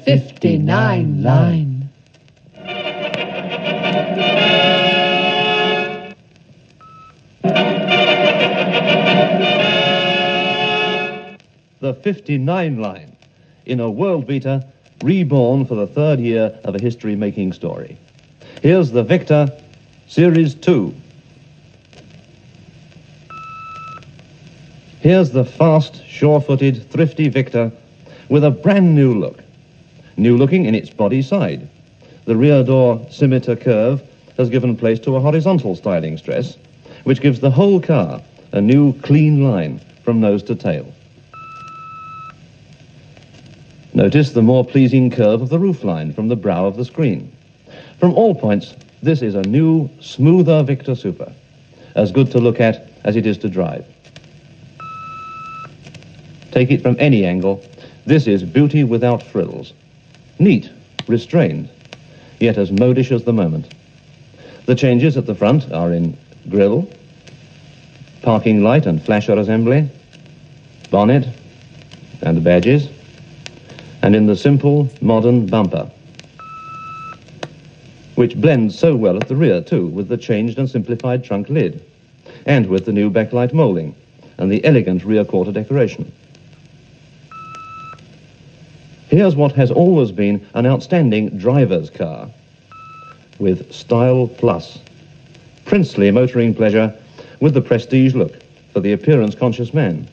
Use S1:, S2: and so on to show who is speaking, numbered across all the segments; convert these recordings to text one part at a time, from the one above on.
S1: 59 line.
S2: The 59 line, in a world beater, reborn for the third year of a history-making story. Here's the Victor Series 2. Here's the fast, sure-footed, thrifty Victor with a brand new look. New-looking in its body side. The rear door scimitar curve has given place to a horizontal styling stress, which gives the whole car a new, clean line from nose to tail. Notice the more pleasing curve of the roofline from the brow of the screen. From all points, this is a new, smoother Victor Super, as good to look at as it is to drive. Take it from any angle, this is beauty without frills. Neat, restrained, yet as modish as the moment. The changes at the front are in grille, parking light and flasher assembly, bonnet and badges, and in the simple, modern bumper, which blends so well at the rear, too, with the changed and simplified trunk lid, and with the new backlight moulding and the elegant rear quarter decoration. Here's what has always been an outstanding driver's car, with Style Plus, princely motoring pleasure with the prestige look for the appearance-conscious man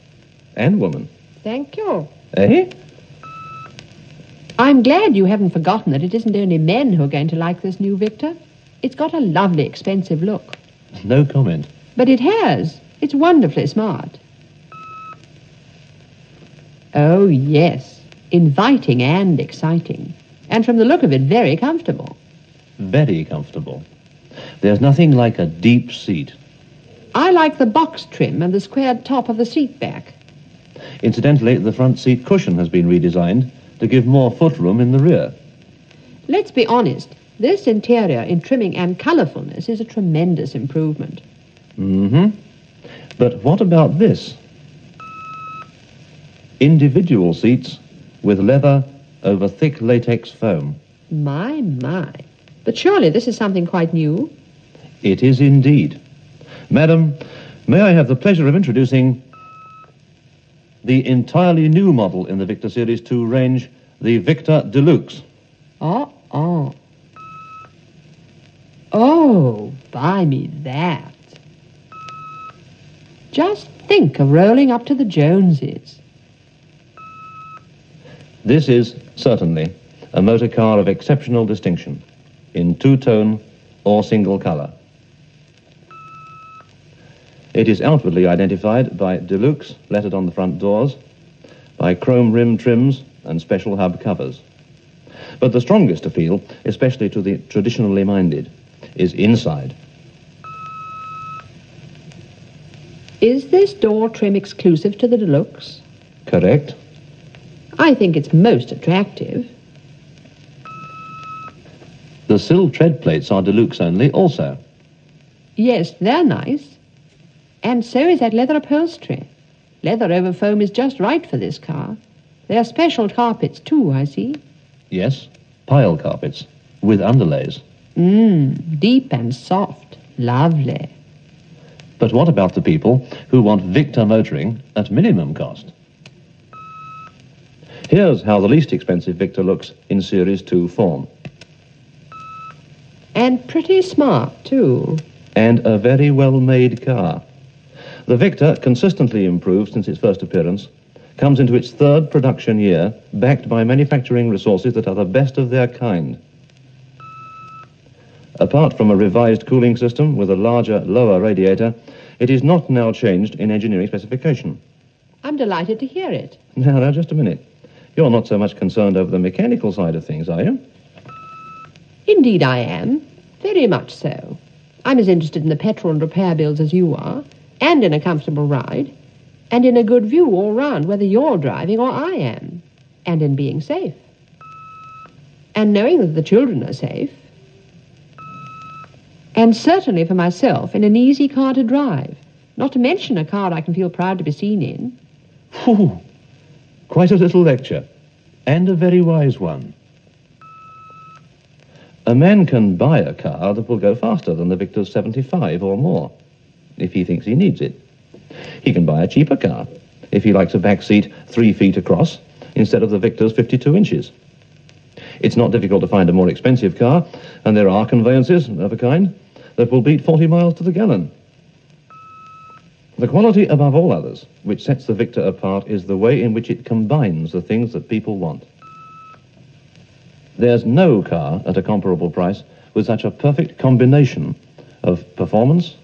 S2: and woman.
S1: Thank you.
S2: Eh?
S1: I'm glad you haven't forgotten that it isn't only men who are going to like this new Victor. It's got a lovely, expensive look.
S2: No comment.
S1: But it has. It's wonderfully smart. Oh, yes. Inviting and exciting. And from the look of it, very comfortable.
S2: Very comfortable. There's nothing like a deep seat.
S1: I like the box trim and the squared top of the seat back.
S2: Incidentally, the front seat cushion has been redesigned to give more footroom in the rear.
S1: Let's be honest. This interior in trimming and colourfulness is a tremendous improvement.
S2: Mm-hmm. But what about this? Individual seats with leather over thick latex foam.
S1: My, my. But surely this is something quite new?
S2: It is indeed. Madam, may I have the pleasure of introducing the entirely new model in the Victor Series 2 range, the Victor Deluxe.
S1: Oh. Oh, buy me that. Just think of rolling up to the Joneses.
S2: This is certainly a motor car of exceptional distinction, in two-tone or single color. It is outwardly identified by Deluxe, lettered on the front doors, by chrome rim trims and special hub covers. But the strongest appeal, especially to the traditionally minded, is inside.
S1: Is this door trim exclusive to the Deluxe?
S2: Correct.
S1: I think it's most attractive.
S2: The sill tread plates are Deluxe only also.
S1: Yes, they're nice. And so is that leather upholstery. Leather over foam is just right for this car. There are special carpets, too, I see.
S2: Yes, pile carpets, with underlays.
S1: Deep and soft. Lovely.
S2: But what about the people who want Victor motoring at minimum cost? Here's how the least expensive Victor looks in Series 2 form.
S1: And pretty smart, too.
S2: And a very well-made car. The Victor, consistently improved since its first appearance, comes into its third production year, backed by manufacturing resources that are the best of their kind. Apart from a revised cooling system with a larger, lower radiator, it is not now changed in engineering specification.
S1: I'm delighted to hear it.
S2: Now, just a minute. You're not so much concerned over the mechanical side of things, are you?
S1: Indeed I am. Very much so. I'm as interested in the petrol and repair bills as you are, and in a comfortable ride, and in a good view all round, whether you're driving or I am, and in being safe. And knowing that the children are safe. And certainly for myself, in an easy car to drive, not to mention a car I can feel proud to be seen in.
S2: Whew. Quite a little lecture.
S3: And a very wise one.
S2: A man can buy a car that will go faster than the Victor's 75 or more, if he thinks he needs it. He can buy a cheaper car if he likes a back seat 3 feet across instead of the Victor's 52 inches. It's not difficult to find a more expensive car, and there are conveyances of a kind that will beat 40 miles to the gallon. The quality above all others which sets the Victor apart is the way in which it combines the things that people want. There's no car at a comparable price with such a perfect combination of performance,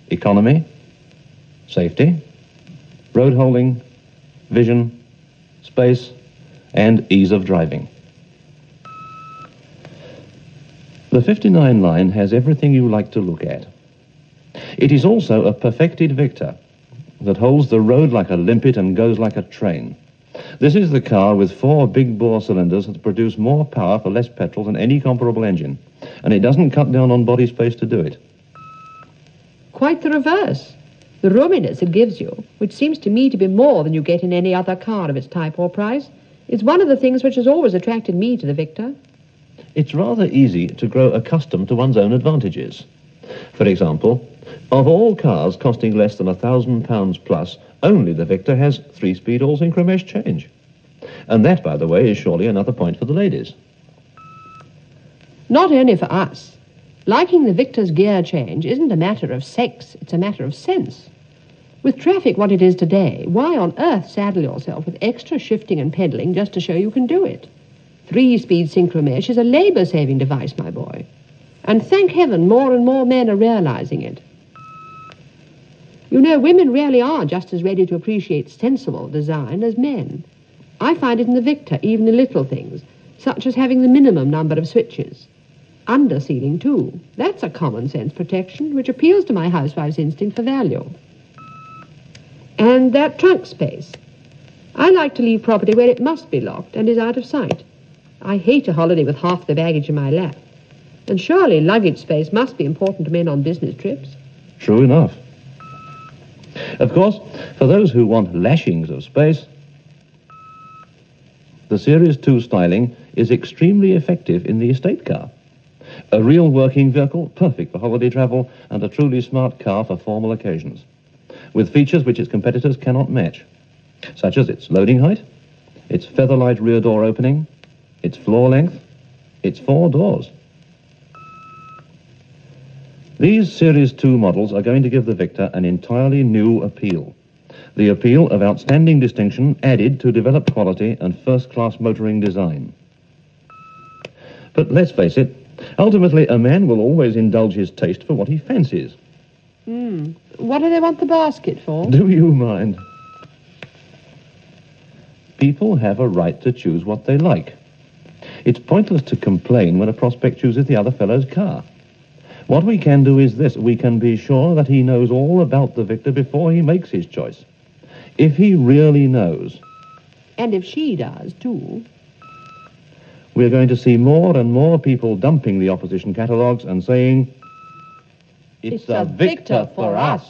S2: economy, safety, road holding, vision, space, and ease of driving. The 59 line has everything you like to look at. It is also a perfected Victor that holds the road like a limpet and goes like a train. This is the car with 4 big-bore cylinders that produce more power for less petrol than any comparable engine, and it doesn't cut down on body space to do it.
S1: Quite the reverse. The roominess it gives you, which seems to me to be more than you get in any other car of its type or price, is one of the things which has always attracted me to the Victor.
S2: It's rather easy to grow accustomed to one's own advantages. For example, of all cars costing less than £1,000 plus, only the Victor has 3-speed all-synchromesh change. And that, by the way, is surely another point for the ladies.
S1: Not only for us. Liking the Victor's gear change isn't a matter of sex, it's a matter of sense. With traffic what it is today, why on earth saddle yourself with extra shifting and pedalling just to show you can do it? 3-speed synchromesh is a labour-saving device, my boy. And thank heaven more and more men are realising it. You know, women really are just as ready to appreciate sensible design as men. I find it in the Victor, even in little things, such as having the minimum number of switches. Undersealing, too. That's a common-sense protection, which appeals to my housewife's instinct for value. And that trunk space. I like to leave property where it must be locked and is out of sight. I hate a holiday with half the baggage in my lap. And surely luggage space must be important to men on business trips.
S2: True enough. Of course, for those who want lashings of space, the Series 2 styling is extremely effective in the estate car. A real working vehicle, perfect for holiday travel, and a truly smart car for formal occasions, with features which its competitors cannot match, such as its loading height, its featherlight rear door opening, its floor length, its 4 doors. These Series 2 models are going to give the Victor an entirely new appeal. The appeal of outstanding distinction added to developed quality and first-class motoring design. But let's face it, ultimately a man will always indulge his taste for what he fancies.
S1: What do they want the basket for?
S2: Do you mind? People have a right to choose what they like. It's pointless to complain when a prospect chooses the other fellow's car. What we can do is this: we can be sure that he knows all about the Victor before he makes his choice. If he really knows...
S1: And if she does, too.
S2: We're going to see more and more people dumping the opposition catalogues and saying, it's a Victor for us.